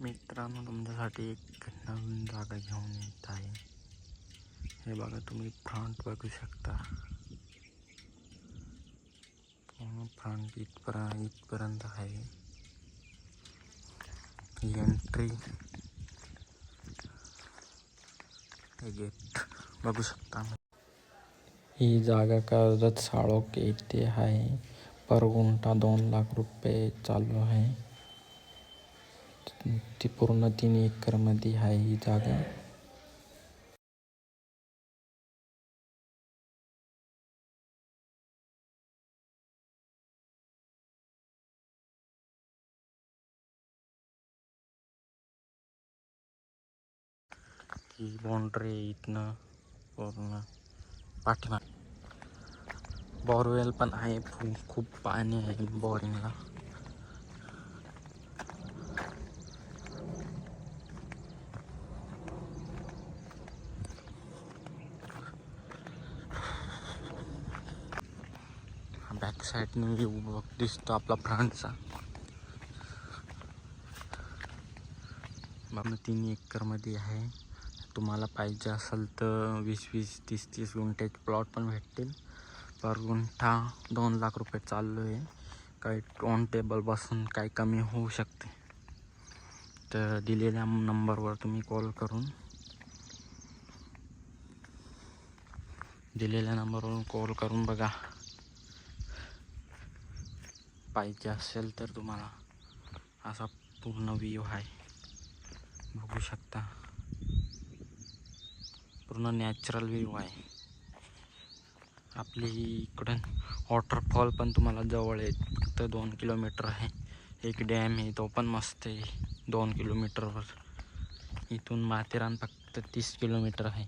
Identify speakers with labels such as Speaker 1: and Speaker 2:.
Speaker 1: मित्रांनो, तुमच्यासाठी एक नवीन जागा घेऊन येत आहे. हे बघा, तुम्ही फ्रंट बघू शकता. फ्रंट इथपर्यंत आहे. ही एंट्री, हे गेट बघू शकता. ही जागा कर्जत साळोख येथे आहे. पर गुंठा 2 लाख रुपये चालू आहे. ती पूर्ण 3 एकर मध्ये आहे ही जागा. ही बाउंड्री इथनं पूर्ण पाठीमागे बोरवेल पण आहे. खूप पाणी आहे बोरिंगला. बॅक साईडने व्ह्यू दिसतो आपला फ्रंटचा. 3 एकर मध्ये आहे. तुम्हाला पाहिजे असेल तर 20-20, 30-30 गुंठ्याचे प्लॉट पण भेटतील. पर गुंठा 2 लाख रुपये चालू आहे. काही ऑन टेबल बसून काही कमी होऊ शकते. तर दिलेल्या नंबरवर तुम्ही कॉल करून बघा. पाहिजे असेल तर तुम्हाला असा पूर्ण व्ह्यू आहे, बघू शकता. पूर्ण नॅचरल व्ह्यू आहे. आपली इकडून वॉटरफॉल पण तुम्हाला जवळ आहे. फक्त 2 किलोमीटर आहे. एक डॅम आहे, तो पण मस्त आहे 2 किलोमीटरवर. इथून माथेरान फक्त 30 किलोमीटर आहे.